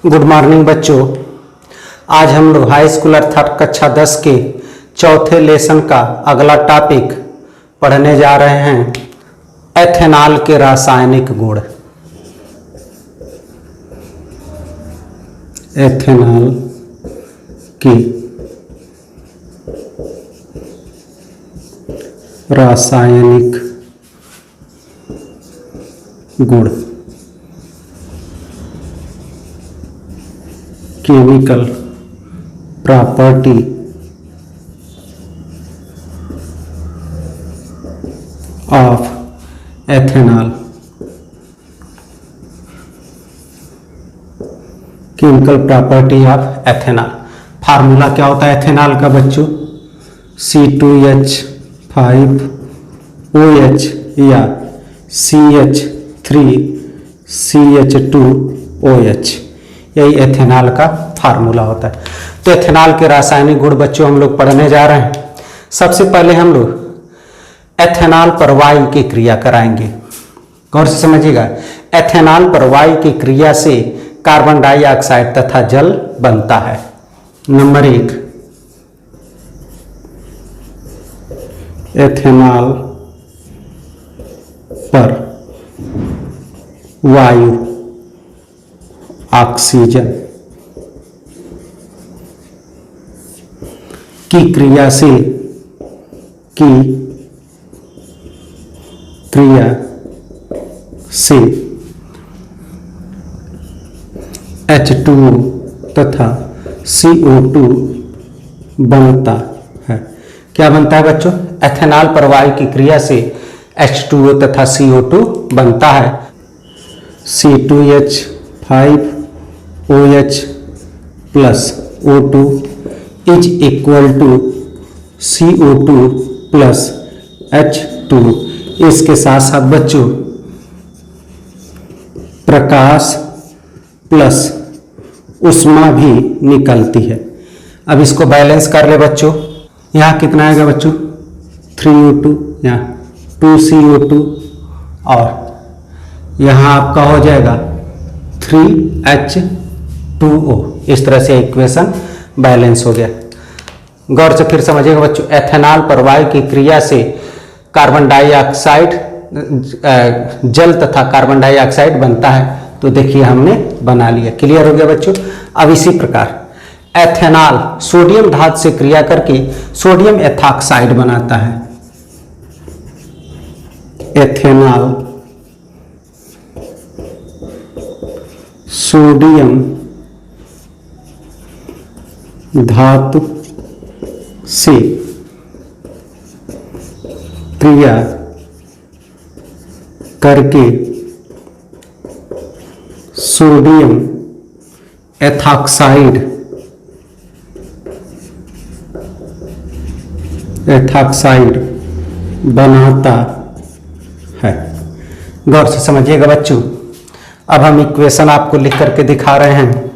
Good morning बच्चों। आज हम लोग हाई स्कूल अर्थात कक्षा 10 के चौथे लेसन का अगला टॉपिक पढ़ने जा रहे हैं, एथेनॉल के रासायनिक गुण। एथेनॉल की रासायनिक गुण, chemical property of ethanol. Chemical property of ethanol. Formula क्या होता है एथेनॉल का बच्चों? C2H5OH या CH3CH2OH, यही एथेनॉल का फार्मूला होता है। तो एथेनॉल के रासायनिक गुण बच्चों हम लोग पढ़ने जा रहे हैं। सबसे पहले हम लोग एथेनॉल पर वायु की क्रिया कराएंगे। गौर से समझिएगा, एथेनॉल पर वायु की क्रिया से कार्बन डाइऑक्साइड तथा जल बनता है। नंबर 1, एथेनॉल पर वायु ऑक्सीजन की क्रिया से H2O तथा CO2 बनता है। क्या बनता है बच्चों? एथेनॉल पर वायु की क्रिया से H2O तथा CO2 बनता है। C2H5OH plus O2 is equal to CO2 plus H2। इसके साथ साथ बच्चों प्रकाश प्लस उष्मा भी निकलती है। अब इसको बैलेंस कर ले बच्चों। यहाँ कितना आएगा बच्चों? 3O2, यहाँ 2CO2 और यहाँ आपका हो जाएगा 3H2O। इस तरह से इक्वेशन बैलेंस हो गया। गौर से फिर समझिएगा बच्चों, एथेनॉल पर वायु की क्रिया से कार्बन डाइऑक्साइड जल तथा कार्बन डाइऑक्साइड बनता है। तो देखिए हमने बना लिया। क्लियर हो गया बच्चों। अब इसी प्रकार एथेनॉल सोडियम धातु से क्रिया करके सोडियम एथॉक्साइड बनाता है। एथेनॉल सोडियम धातु से क्रिया करके सोडियम एथॉक्साइड बनाता है। गौर से समझिएगा बच्चों। अब हम इक्वेशन आपको लिख करके दिखा रहे हैं।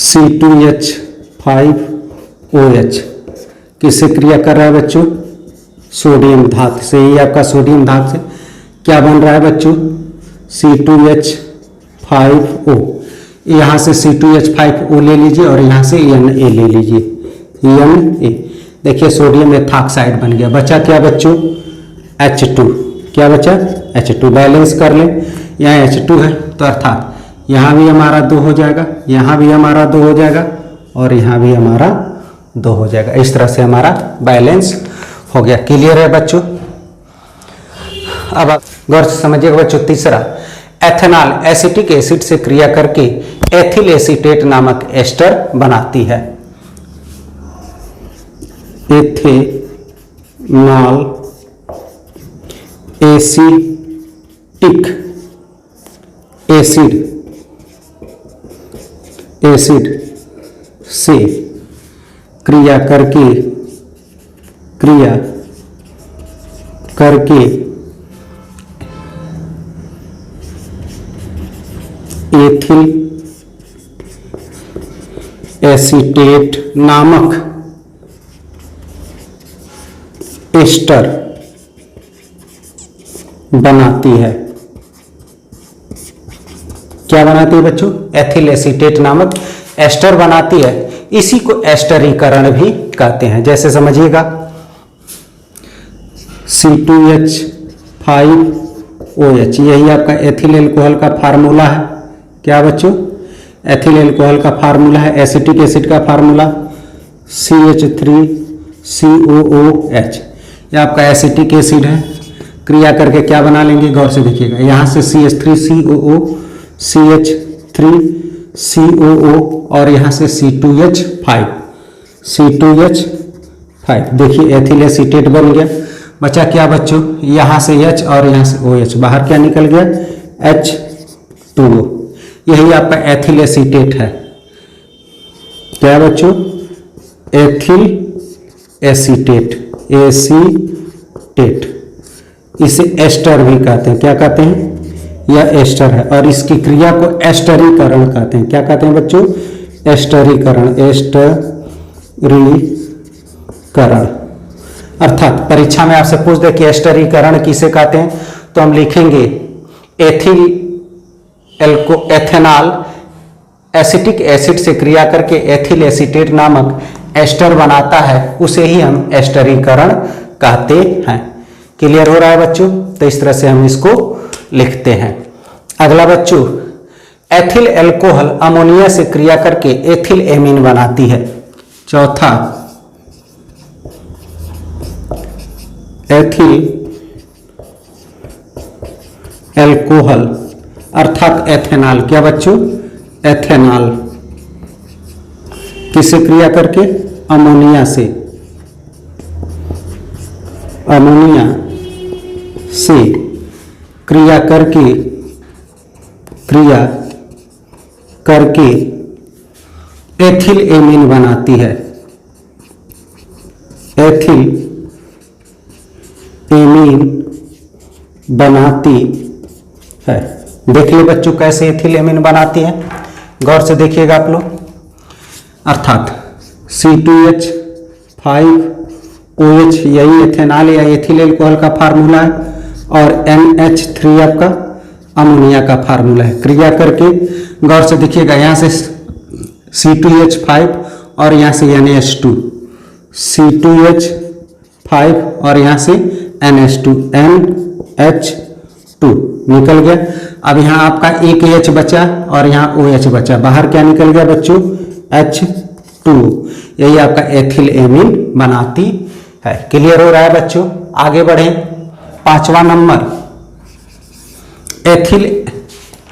C2H5OH किससे क्रिया कर रहा है बच्चों? सोडियम धातु से। ये आपका सोडियम धातु से क्या बन रहा है बच्चों? C2H5O। यहाँ से C2H5O ले लीजिए और यहाँ से Na ले लीजिए, Na। देखिए सोडियम एथॉक्साइड बन गया। बचा क्या बच्चों? H2। क्या बचा? H2। बैलेंस कर ले। यहाँ H2 है तो अर्थात यहाँ भी हमारा 2 हो जाएगा, यहाँ भी हमारा 2 हो जाएगा और यहाँ भी हमारा 2 हो जाएगा। इस तरह से हमारा बैलेंस हो गया। क्लियर है बच्चों? अब गौर से समझिएगा बच्चों। तीसरा, एथेनॉल एसिटिक एसिड से क्रिया करके एथिल एसीटेट नामक एस्टर बनाती है। एथेनॉल एसिटिक एसिड से क्रिया करके एथिल एसीटेट नामक एस्टर बनाती है। क्या बनाती है बच्चों? एथिल एसीटेट नामक एस्टर बनाती है। इसी को एस्टरीकरण भी कहते हैं। जैसे समझिएगा C2H5OH, यही आपका एथिल एल्कोहल का फार्मूला है। क्या बच्चों? एथिल एल्कोहल का फार्मूला है। एसिटिक एसिड का फार्मूला CH3COOH, यह आपका एसिटिक एसिड है। क्रिया करके क्या बना लेंगे? गौर से देखिएगा, यहाँ से CH3COO, CH3COO और यहाँ से C2H5। देखिए एथिल एसीटेट बन गया। बचा क्या बच्चों? यहाँ से H और यहाँ से OH, बाहर क्या निकल गया? H2O। यही आपका एथिल एसीटेट है। क्या बच्चों? Ethyl acetate, acetate. इसे एस्टर भी कहते हैं। क्या कहते हैं? यह एस्टर है और इसकी क्रिया को एस्टरीकरण कहते हैं। क्या कहते हैं बच्चों? एस्टरीकरण, एस्टरीकरण। अर्थात परीक्षा में आपसे पूछ दे कि एस्टरीकरण किसे कहते हैं, तो हम लिखेंगे एथेनॉल एसिटिक एसिड से क्रिया करके एथिल एसीटेट नामक एस्टर बनाता है, उसे ही हम एस्टरीकरण कहते हैं। क्लियर हो रहा है बच्चों? तो इस तरह से हम इसको लिखते हैं। अगला बच्चों, एथिल एल्कोहल अमोनिया से क्रिया करके एथिल एमीन बनाती है। चौथा, एथिल एल्कोहल अर्थात एथेनॉल। क्या बच्चों? एथेनॉल किससे क्रिया करके? अमोनिया से, अमोनिया से क्रिया करके एथिल एमीन बनाती है। एथिल एमीन बनाती है। देखिए बच्चों कैसे एथिल एमीन बनाती है, गौर से देखिएगा आप लोग। अर्थात C2H5OH यही एथेनॉल या एथिल एल्कोहल का फार्मूला है और NH3 आपका अमोनिया का फार्मूला है। क्रिया करके गौर से देखिएगा, यहाँ से C2H5 और यहाँ से NH2, C2H5 और यहाँ से NH2 निकल गया। अब यहाँ आपका एक H बचा और यहाँ OH बचा, बाहर क्या निकल गया बच्चों? H2। यही आपका एथिल एमीन बनाती है। क्लियर हो रहा है बच्चों? आगे बढ़े। 5वां नंबर, एथिल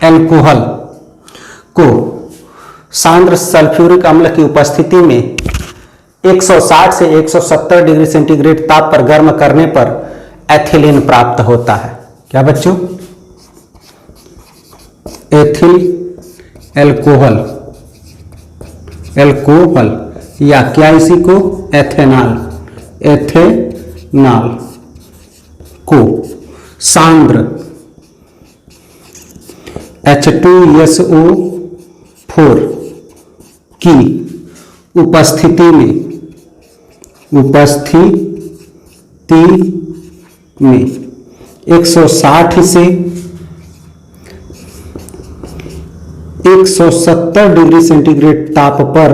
एल्कोहल को सांद्र सल्फ्यूरिक अम्ल की उपस्थिति में 160 से 170 डिग्री सेंटीग्रेड ताप पर गर्म करने पर एथिलीन प्राप्त होता है। क्या बच्चों? एथिल एल्कोहल या क्या इसी को? एथेनॉल को सांद्र H2SO4 की उपस्थिति में 160 से 170 डिग्री सेंटीग्रेड ताप पर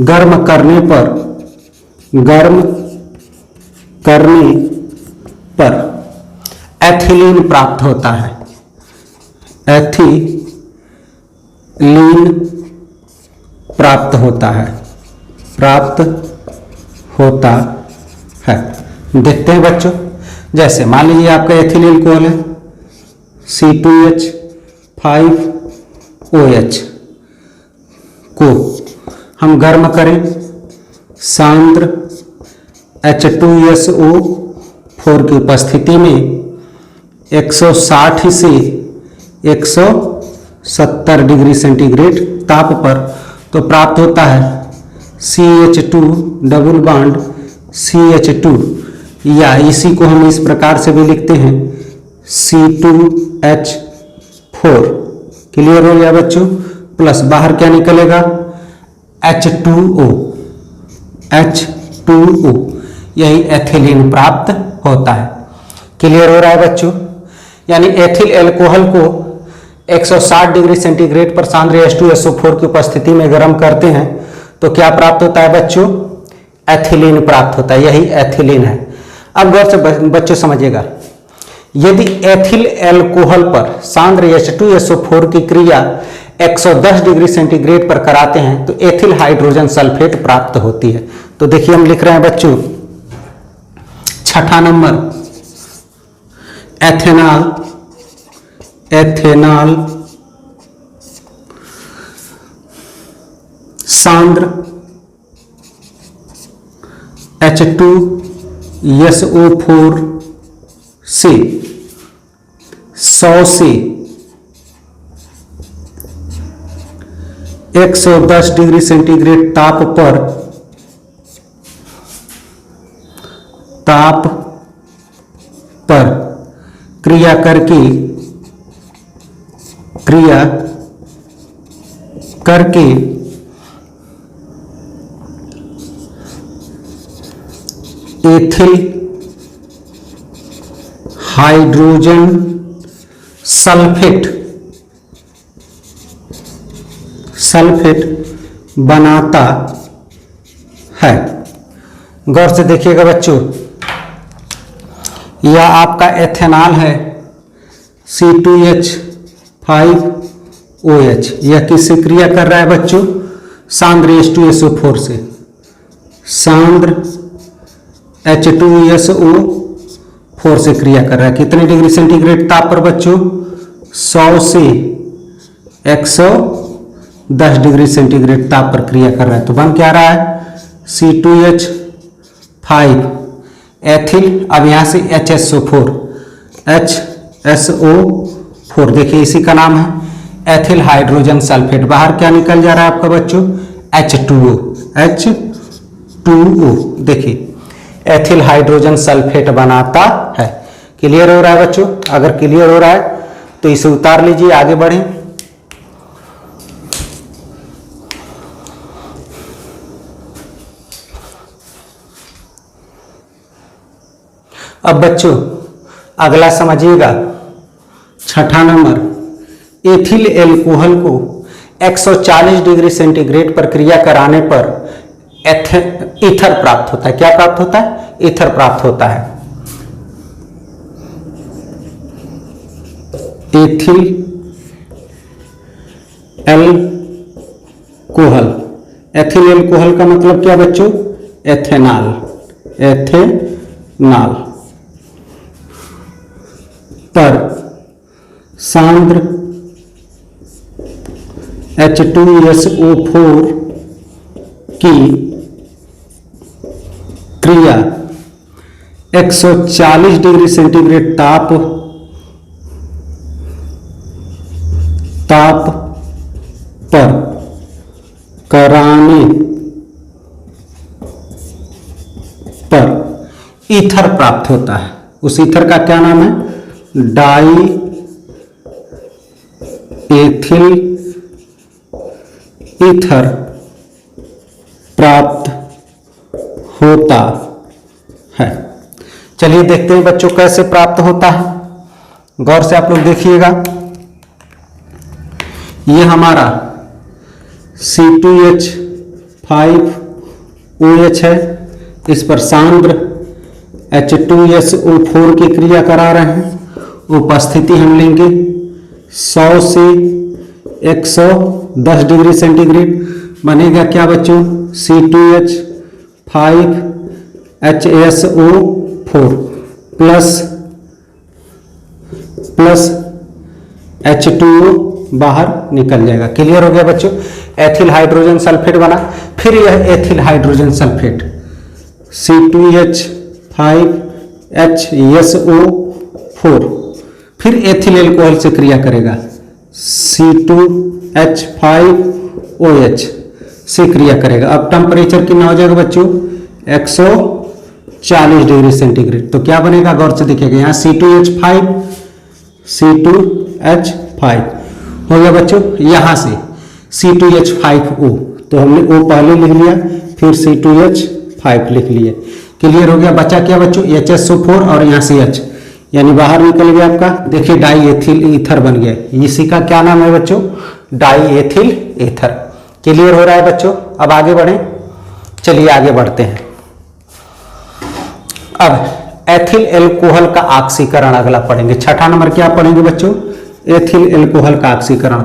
गर्म करने पर एथिलीन प्राप्त होता है। एथिलीन प्राप्त होता है। देखते हैं बच्चों, जैसे मान लीजिए आपका एथिल एल्कोहल है C2H5OH को हम गर्म करें सांद्र H2SO4 की उपस्थिति में 160 से 170 डिग्री सेंटीग्रेड ताप पर, तो प्राप्त होता है CH2 डबल बॉन्ड CH2, या इसी को हम इस प्रकार से भी लिखते हैं C2H4। क्लियर हो गया बच्चों? प्लस बाहर क्या निकलेगा? H2O, यही एथिलीन प्राप्त होता है। क्लियर हो रहा है बच्चों? यानी एथिल एल्कोहल को 160 डिग्री सेंटीग्रेड पर सांद्र H2SO4 की उपस्थिति में गर्म करते हैं तो क्या प्राप्त होता है बच्चों? एथिलीन प्राप्त होता है, यही एथिलीन है। अब गौर से बच्चों समझिएगा, यदि एथिल एल्कोहल पर सांद्र H2SO4 की क्रिया 110 डिग्री सेंटीग्रेड पर कराते हैं तो एथिल हाइड्रोजन सल्फेट प्राप्त होती है। तो देखिए हम लिख रहे हैं बच्चों, छठा नंबर एथेनॉल, एथेनॉल सांद्र H2SO4 से 100 से 110 डिग्री सेंटीग्रेड ताप पर क्रिया करके एथिल हाइड्रोजन सल्फेट बनाता है। गौर से देखिएगा बच्चों, यह आपका एथेनॉल है C2H5OH, यह किससे क्रिया कर रहा है बच्चों? सांद्र H2SO4 से। सांद्र H2SO4 से क्रिया कर रहा है कितने डिग्री सेंटीग्रेड ताप पर बच्चों? 100 से 110 डिग्री सेंटीग्रेड ताप पर क्रिया कर रहा है। तो बन क्या रहा है? C2H5 एथिल, अब यहां से HSO4 देखिए इसी का नाम है एथिल हाइड्रोजन सल्फेट। बाहर क्या निकल जा रहा है आपका बच्चों? H2O देखिए एथिल हाइड्रोजन सल्फेट बनाता है। क्लियर हो रहा है बच्चों? अगर क्लियर हो रहा है तो इसे उतार लीजिए, आगे बढ़ें। अब बच्चों अगला समझिएगा, छठा नंबर, एथिल एल्कोहल को 140 डिग्री सेंटीग्रेड पर क्रिया कराने पर ईथर प्राप्त होता है। क्या प्राप्त होता है? ईथर प्राप्त होता है। एथिल एल्कोहल, एथिल एल्कोहल का मतलब क्या बच्चों? एथेनॉल, एथेनॉल पर सांद्र H2SO4 की क्रिया 140 डिग्री सेंटीग्रेड ताप पर कराने पर ईथर प्राप्त होता है। उस ईथर का क्या नाम है? डाई एथिल ईथर प्राप्त होता है। चलिए देखते हैं बच्चों कैसे प्राप्त होता है। गौर से आप लोग देखिएगा, ये हमारा C2H5OH है, इस पर सांद्र H2SO4 की क्रिया करा रहे हैं। उपस्थिति हम लेंगे 100 से 110 डिग्री सेंटीग्रेड। बनेगा क्या बच्चों? C2H5HSO4 प्लस H2O बाहर निकल जाएगा। क्लियर हो गया बच्चों? एथिल हाइड्रोजन सल्फेट बना। फिर यह एथिल हाइड्रोजन सल्फेट C2H5HSO4 फिर एथिल एल्कोहल से क्रिया करेगा, C2H5OH से क्रिया करेगा। अब टेम्परेचर कितना हो जाएगा बच्चों? 140 डिग्री सेंटीग्रेड। तो क्या बनेगा? गौर से देखिएगा, यहाँ C2H5 हो गया बच्चों। यहाँ से C2H5O, तो हमने O पहले लिख लिया, फिर C2H5 लिख लिया। क्लियर हो गया? बचा क्या बच्चों? HSO4 और यहाँ से H, यानी बाहर निकल गया आपका। देखिए डाई एथिल ईथर बन गया। इसी का क्या नाम है बच्चों? Die ethyl ether. क्लियर हो रहा है बच्चों? अब आगे बढ़ें, चलिए आगे बढ़ते हैं। अब एथिल एल्कोहल का ऑक्सीकरण अगला पढ़ेंगे। छठा नंबर क्या पढ़ेंगे बच्चों? एथिल एल्कोहल का ऑक्सीकरण,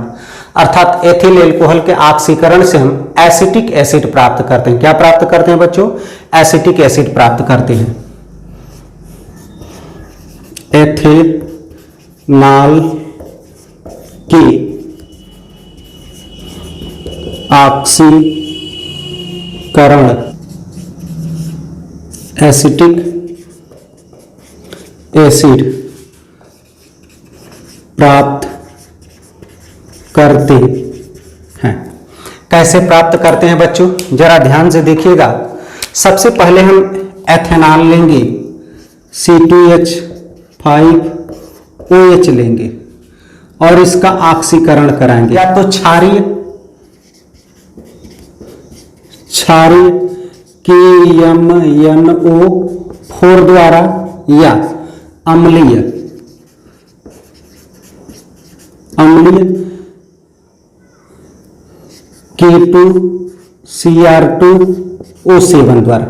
अर्थात एथिल एल्कोहल के ऑक्सीकरण से हम एसिटिक एसिड प्राप्त करते हैं। क्या प्राप्त करते हैं बच्चों? एसिटिक एसिड प्राप्त करते हैं। एथेनॉल के ऑक्सीकरण एसिटिक एसिड प्राप्त करते हैं। कैसे प्राप्त करते हैं बच्चों? जरा ध्यान से देखिएगा। सबसे पहले हम एथेनॉल लेंगे, C2H5OH लेंगे और इसका ऑक्सीकरण कराएंगे। या तो क्षारीय KMNO4 द्वारा या अम्लीय K2Cr2O7 द्वारा।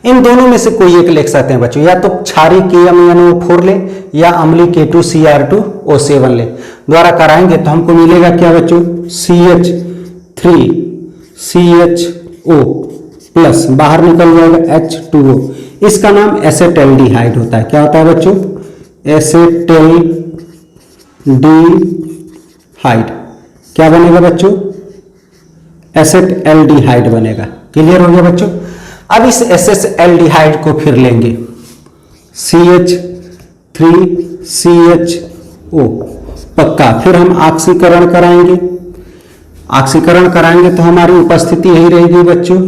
इन दोनों में से कोई एक लिख सकते हैं बच्चों, या तो क्षारीय KMNO4 ले या अम्लीय K2Cr2O7 ले, द्वारा कराएंगे तो हमको मिलेगा क्या बच्चों? CH3CHO प्लस बाहर निकल जाएगा H2O। इसका नाम एसेटल्डिहाइड होता है। क्या होता है बच्चों? एसेटल्डिहाइड। क्या बनेगा बच्चों? एसेटल्डिहाइड बनेगा। क्लियर हो गया बच्चों? अब इस एसेटल्डिहाइड को फिर लेंगे, CH3CHO पक्का। फिर हम ऑक्सीकरण कराएंगे। ऑक्सीकरण कराएंगे तो हमारी उपस्थिति यही रहेगी बच्चों,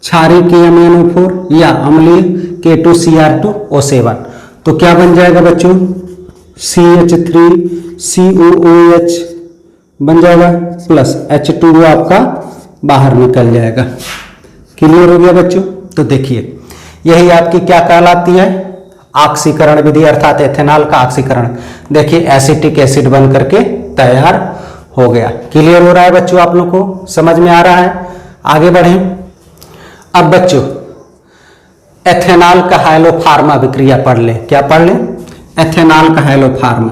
क्षारीय KMNO4 या अम्लीय K2Cr2O7। तो क्या बन जाएगा बच्चों? CH3COOH बन जाएगा प्लस H2O आपका बाहर निकल जाएगा। क्लियर हो गया बच्चों? तो देखिए यही आपकी क्या कहलाती है? ऑक्सीकरण विधि, अर्थात एथेनॉल का ऑक्सीकरण। देखिए एसिटिक एसिड बन करके तैयार हो गया। क्लियर हो रहा है बच्चों? आप लोग को समझ में आ रहा है? आगे बढ़ें। अब बच्चों एथेनॉल का हाइलोफार्म अभिक्रिया पढ़ लें। क्या पढ़ लें? एथेनॉल का हाइलोफार्म,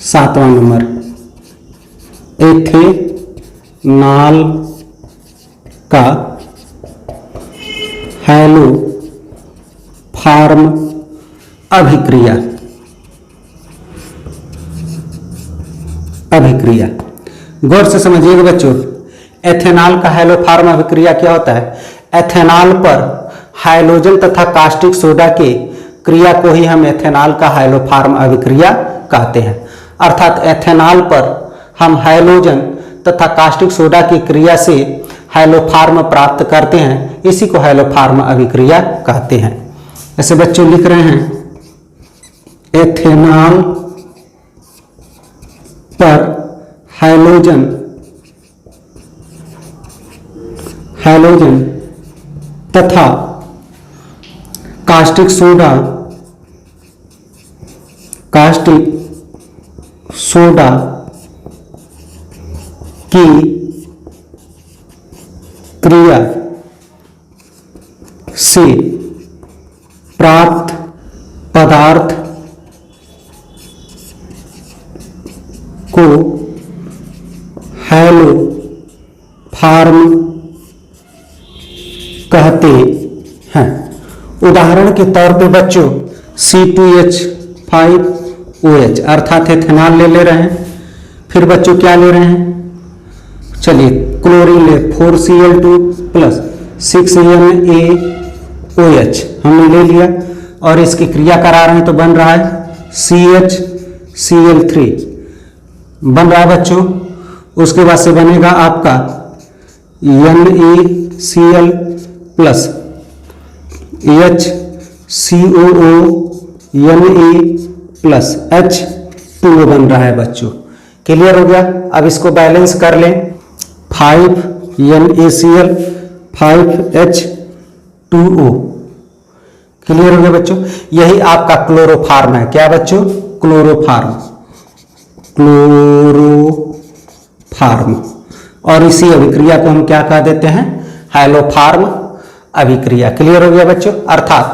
7वां नंबर। एथेनॉल का हाइलोफार्म अभिक्रिया गौर से समझिएगा बच्चों। एथेनॉल का हाइलोफार्म अभिक्रिया क्या होता है? एथेनॉल पर हाइड्रोजन तथा कास्टिक सोडा के क्रिया को ही हम एथेनॉल का हाइलोफार्म अभिक्रिया कहते हैं। अर्थात एथेनॉल पर हम हाइड्रोजन तथा कास्टिक सोडा की क्रिया से हाइलोफार्म प्राप्त करते हैं। इसी को हाइलोफार्म अभिक्रिया कहते हैं। ऐसे बच्चों लिख रहे हैं, एथेनॉल पर हाइड्रोजन तथा कास्टिक सोडा की क्रिया से प्राप्त पदार्थ को हाइलोफार्म कहते हैं। उदाहरण के तौर पे बच्चों C2H5OH अर्थात एथेनॉल ले रहे हैं। फिर बच्चों क्या ले रहे हैं? चलिए क्लोरीन ले, 4Cl2 प्लस 6NaOH हमने ले लिया और इसकी क्रिया करा रहे हैं तो बन रहा है CHCl3 बन रहा है बच्चों। उसके बाद से बनेगा आपका NaCl plus HCOO Na plus H2O बन रहा है बच्चों। क्लियर हो गया? अब इसको बैलेंस कर लें, 5NaCl 5H2O। क्लियर हो गया बच्चों। यही आपका क्लोरोफार्म है। क्या बच्चों? Chloroform, chloroform. और इसी अभिक्रिया को हम क्या कह देते हैं? हैलोफार्म अभिक्रिया। क्लियर हो गया बच्चों। अर्थात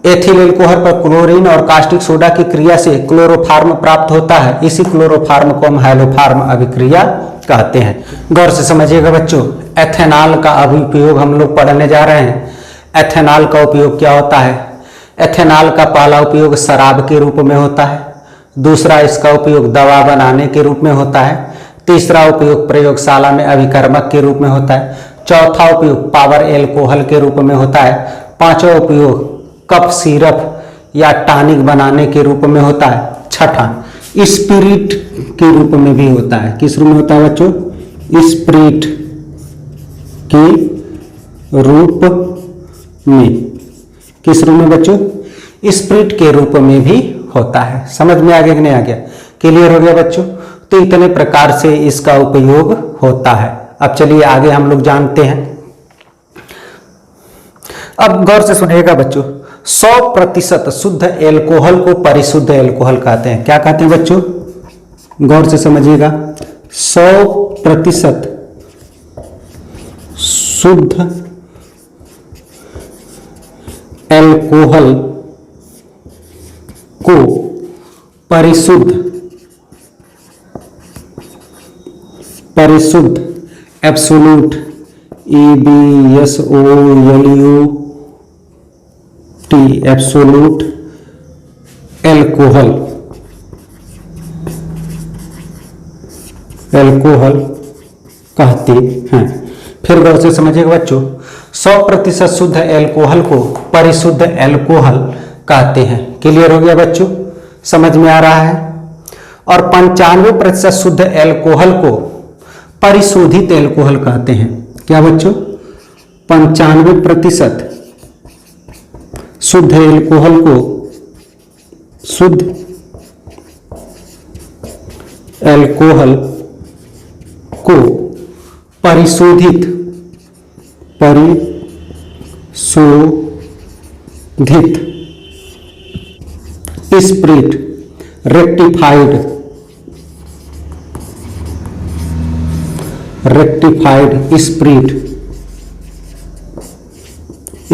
एथिल एल्कोहल पर क्लोरीन और कास्टिक सोडा की क्रिया से क्लोरोफार्म प्राप्त होता है। इसी क्लोरोफार्म को हम हैलोफार्म अभिक्रिया कहते हैं। गौर से समझिएगा बच्चों, एथेनॉल का अनुप्रयोग हम लोग पढ़ने जा रहे हैं। एथेनॉल का उपयोग क्या होता है? एथेनॉल का पहला उपयोग शराब के रूप में होता है, दूसरा इसका उपयोग दवा बनाने के रूप में होता है, तीसरा उपयोग प्रयोगशाला में अभिकर्मक के रूप में होता है, चौथा उपयोग पावर एल्कोहल के रूप में होता है, पांचवा उपयोग कफ सिरप या टॉनिक बनाने के रूप में होता है, छठा स्पिरिट के रूप में भी होता है। किस रूप में होता है बच्चों? स्पिरिट के रूप में। किस रूप में बच्चों? स्पिरिट के रूप में भी होता है। समझ में आ गया कि नहीं आ गया? क्लियर हो गया बच्चों। तो इतने प्रकार से इसका उपयोग होता है। अब चलिए आगे हम लोग जानते हैं। अब गौर से सुनिएगा बच्चों, 100% शुद्ध एल्कोहल को परिशुद्ध एल्कोहल कहते हैं। क्या कहते हैं बच्चों? गौर से समझिएगा। 100% शुद्ध एल्कोहल को परिशुद्ध एब्सोल्यूट EBSOLUT एब्सोल्यूट एल्कोहल कहते हैं। फिर गौर से समझिएगा बच्चों, 100% शुद्ध एल्कोहल को परिशुद्ध एल्कोहल कहते हैं। क्लियर हो गया बच्चों? समझ में आ रहा है। और 95% शुद्ध एल्कोहल को परिशोधित एल्कोहल कहते हैं। क्या बच्चों? 95% शुद्ध एल्कोहल को परिशोधित स्पिरिट रेक्टिफाइड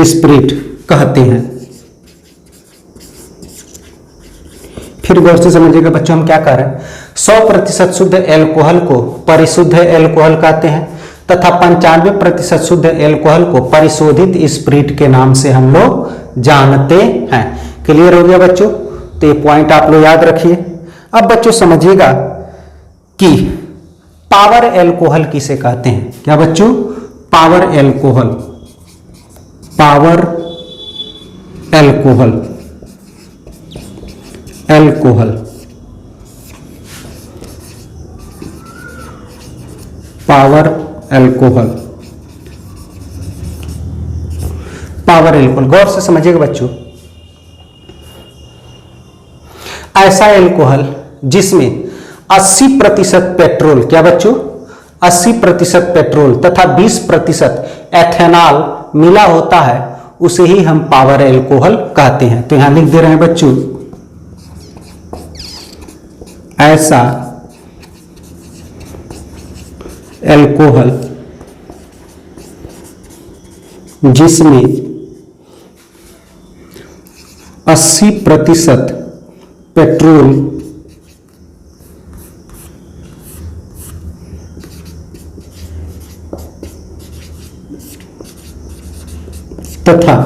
स्पिरिट कहते हैं। फिर गौर से समझिएगा बच्चों, हम क्या कर रहे हैं? 100% शुद्ध एल्कोहल को परिशुद्ध एल्कोहल कहते हैं तथा 95% शुद्ध एल्कोहल को परिशोधित स्पिरिट के नाम से हम लोग जानते हैं। क्लियर हो गया बच्चों? तो ये पॉइंट आप लोग याद रखिए। अब बच्चों समझिएगा कि पावर एल्कोहल किसे कहते हैं। क्या बच्चों? पावर एल्कोहल गौर से समझिएगा बच्चों, ऐसा एल्कोहल जिसमें 80% पेट्रोल, क्या बच्चों? 80% पेट्रोल तथा 20% एथेनॉल मिला होता है, उसे ही हम पावर एल्कोहल कहते हैं। तो यहां लिख दे रहे हैं बच्चों, ऐसा एल्कोहल जिसमें 80% पेट्रोल तथा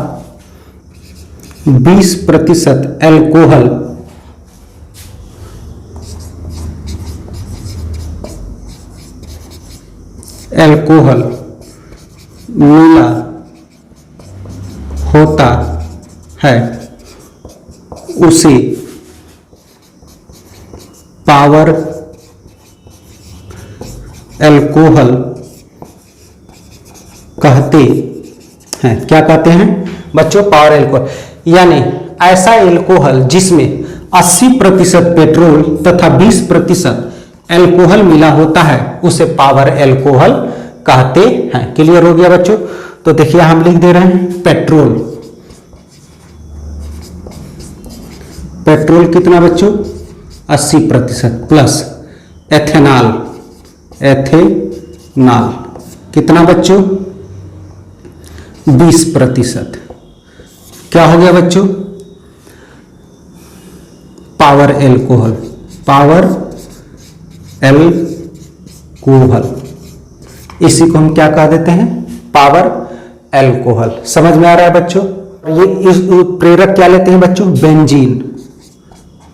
20% एल्कोहल मिला होता है, उसे पावर एल्कोहल कहते हैं। क्या कहते हैं बच्चों? Power alcohol. यानी ऐसा एल्कोहल जिसमें 80% पेट्रोल तथा 20% एल्कोहल मिला होता है, उसे पावर एल्कोहल कहते हैं। क्लियर हो गया बच्चों? तो देखिए हम लिख दे रहे हैं पेट्रोल पेट्रोल कितना बच्चों 80% प्लस एथेनॉल, एथेनॉल कितना बच्चों 20%। क्या हो गया बच्चों पावर एल्कोहल, पावर एल्कोहल, इसी को हम क्या कह देते हैं पावर एल्कोहल। समझ में आ रहा है बच्चों। ये इस प्रेरक क्या लेते हैं बच्चों बेंजीन,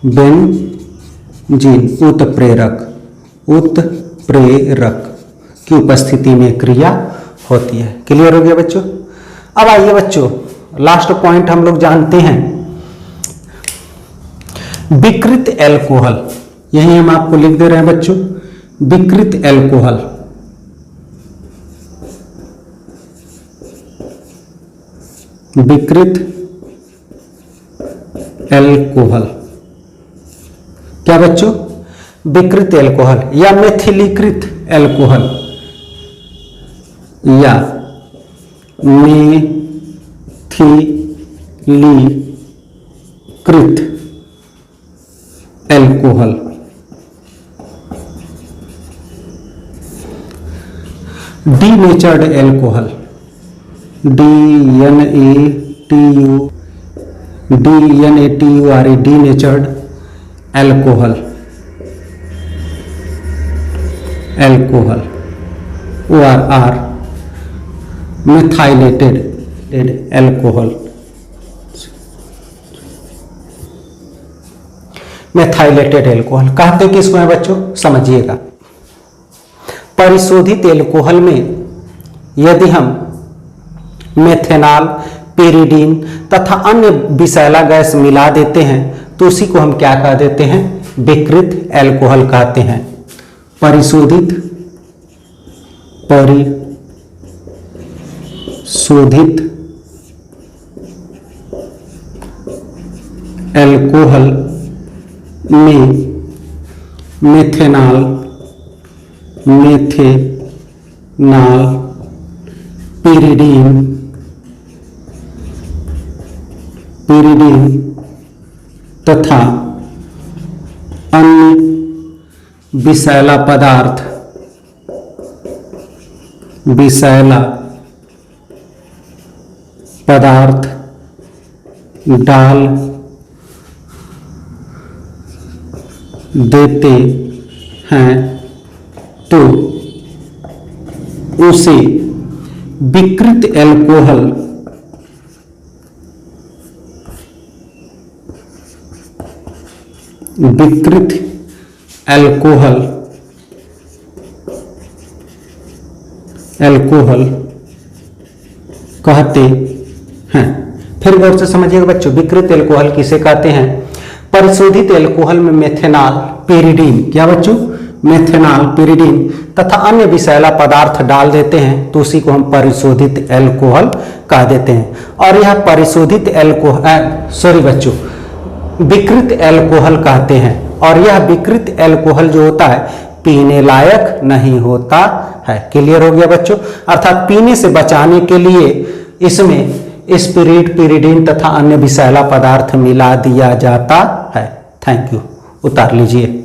बेंजीन उत्प्रेरक, उत्प्रेरक की उपस्थिति में क्रिया होती है। क्लियर हो गया बच्चों। अब आइए बच्चों लास्ट पॉइंट हम लोग जानते हैं विकृत एल्कोहल। यही हम आपको लिख दे रहे हैं बच्चों विकृत एल्कोहल। विकृत एल्कोहल क्या बच्चों विकृत एल्कोहल या मेथिलीकृत एल्कोहल या मेथिलीकृत alcohol. Denatured alcohol, DNATURE denatured alcohol, alcohol ORR methylated alcohol, methylated alcohol कहते किसको है बच्चों समझिएगा। परिशोधित एल्कोहल में यदि हम मेथेनॉल, पेरिडीन तथा अन्य विषैला गैस मिला देते हैं तो उसी को हम क्या कह देते हैं विकृत एल्कोहल कहते हैं। परिशोधित एल्कोहल में मेथेनॉल, पेरिडीन तथा अन्य विषैला पदार्थ डाल देते हैं तो उसे विकृत एल्कोहल कहते हैं। फिर गौर से समझिएगा बच्चों विकृत एल्कोहल किसे कहते हैं। परिशोधित एल्कोहल में मेथेनॉल, पेरिडीन क्या बच्चों मेथेनॉल, पेरिडीन तथा अन्य विषैला पदार्थ डाल देते हैं तो उसी को हम परिशोधित एल्कोहल कह देते हैं। और यह परिशोधित एल्कोहल विकृत एल्कोहल कहते हैं। और यह विकृत एल्कोहल जो होता है पीने लायक नहीं होता है। क्लियर हो गया बच्चों। अर्थात पीने से बचाने के लिए इसमें स्पिरिट, पेरिडीन तथा अन्य विषैला पदार्थ मिला दिया जाता है। Thank you. उतार लीजिए।